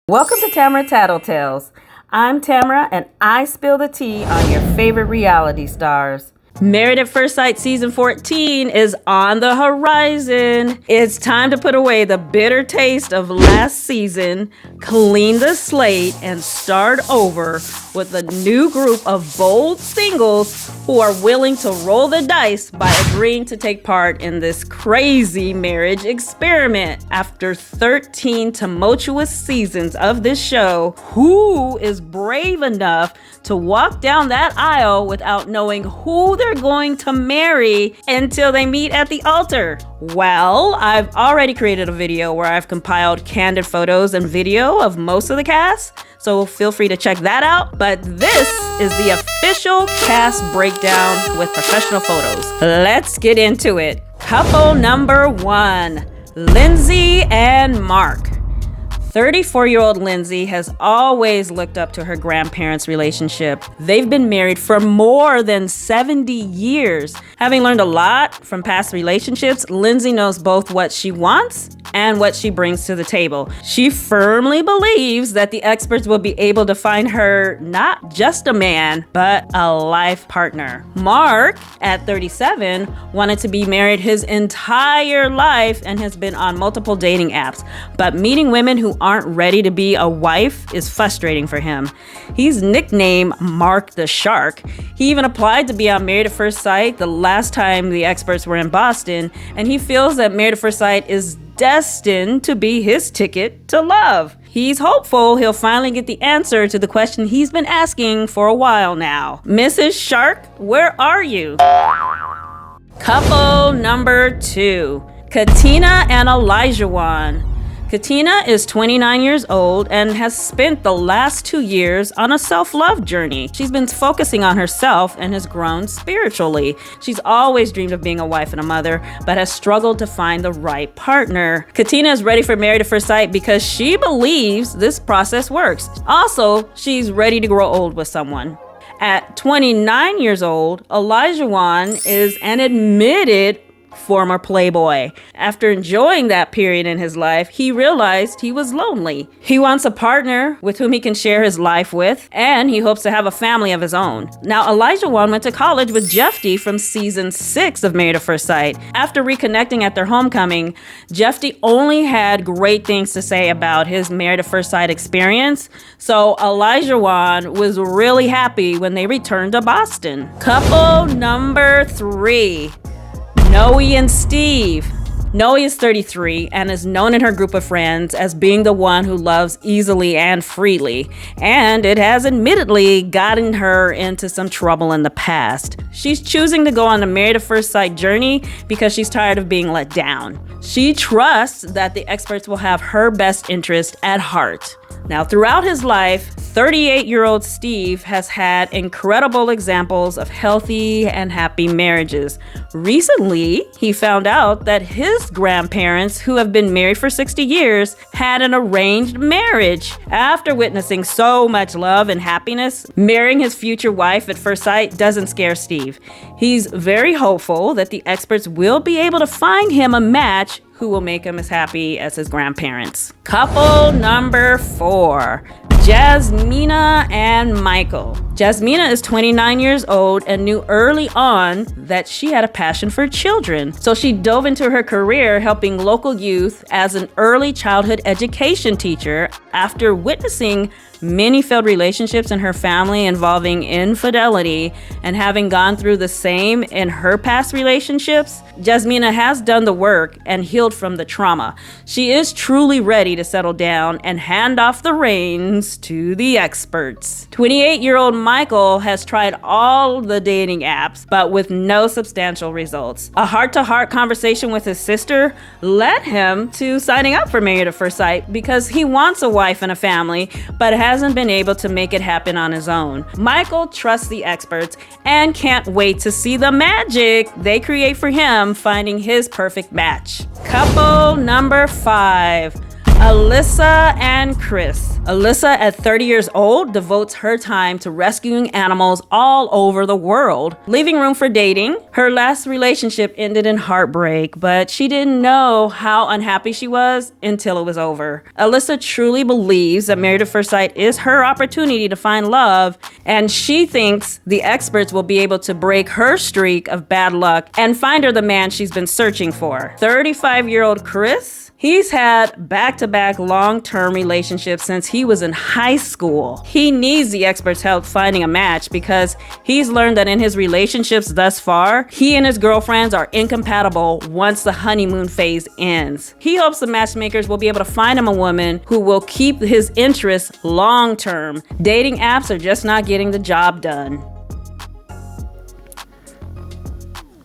Welcome to Tamara Tattletales. I'm Tamara, and I spill the tea on your favorite reality stars. Married at First Sight Season 14 is on the horizon. It's time to put away the bitter taste of last season, clean the slate, and start over with a new group of bold singles who are willing to roll the dice by agreeing to take part in this crazy marriage experiment. After 13 tumultuous seasons of this show, who is brave enough to walk down that aisle without knowing who they're going to marry until they meet at the altar? Well, I've already created a video where I've compiled candid photos and video of most of the cast, so feel free to check that out. But this is the official cast breakdown with professional photos. Let's get into it. Couple number 1, Lindsey and Mark. 34-year-old Lindsey has always looked up to her grandparents' relationship. They've been married for more than 70 years. Having learned a lot from past relationships, Lindsey knows both what she wants and what she brings to the table. She firmly believes that the experts will be able to find her not just a man, but a life partner. Mark, at 37, wanted to be married his entire life and has been on multiple dating apps. But meeting women who aren't ready to be a wife is frustrating for him. He's nicknamed Mark the Shark. He even applied to be on Married at First Sight the last time the experts were in Boston, and he feels that Married at First Sight is destined to be his ticket to love. He's hopeful he'll finally get the answer to the question he's been asking for a while now. Mrs. Shark, where are you? Couple number 2, Katina and Olajuwon. Katina is 29 years old and has spent the last 2 years on a self-love journey. She's been focusing on herself and has grown spiritually. She's always dreamed of being a wife and a mother, but has struggled to find the right partner. Katina is ready for Married at First Sight because she believes this process works. Also, she's ready to grow old with someone. At 29 years old, Olajuwon is an admitted former playboy. After enjoying that period in his life, he realized he was lonely. He wants a partner with whom he can share his life with, and he hopes to have a family of his own. Now, Olajuwon went to college with Jeffy from season 6 of Married at First Sight. After reconnecting at their homecoming, Jeffy only had great things to say about his Married at First Sight experience, so Olajuwon was really happy when they returned to Boston. Couple number 3, Noi and Steve. Noi is 33 and is known in her group of friends as being the one who loves easily and freely, and it has admittedly gotten her into some trouble in the past. She's choosing to go on the Married at First Sight journey because she's tired of being let down. She trusts that the experts will have her best interest at heart. Now, throughout his life, 38-year-old Steve has had incredible examples of healthy and happy marriages. Recently, he found out that his grandparents, who have been married for 60 years, had an arranged marriage. After witnessing so much love and happiness, marrying his future wife at first sight doesn't scare Steve. He's very hopeful that the experts will be able to find him a match who will make him as happy as his grandparents. Couple number 4, Jasmina and Michael. Jasmina is 29 years old and knew early on that she had a passion for children. So she dove into her career helping local youth as an early childhood education teacher after witnessing many failed relationships in her family involving infidelity and having gone through the same in her past relationships. Jasmina has done the work and healed from the trauma. She is truly ready to settle down and hand off the reins to the experts. 28-year-old Michael has tried all the dating apps, but with no substantial results. A heart-to-heart conversation with his sister led him to signing up for Married at First Sight because he wants a wife and a family, but hasn't been able to make it happen on his own. Michael trusts the experts and can't wait to see the magic they create for him finding his perfect match. Couple number 5, Alyssa and Chris. Alyssa, at 30 years old, devotes her time to rescuing animals all over the world, leaving room for dating. Her last relationship ended in heartbreak, but she didn't know how unhappy she was until it was over. Alyssa truly believes that Married at First Sight is her opportunity to find love, and she thinks the experts will be able to break her streak of bad luck and find her the man she's been searching for. 35-year-old Chris? He's had back-to-back long-term relationships since he was in high school. He needs the experts' help finding a match because he's learned that in his relationships thus far, he and his girlfriends are incompatible once the honeymoon phase ends. He hopes the matchmakers will be able to find him a woman who will keep his interests long-term. Dating apps are just not getting the job done.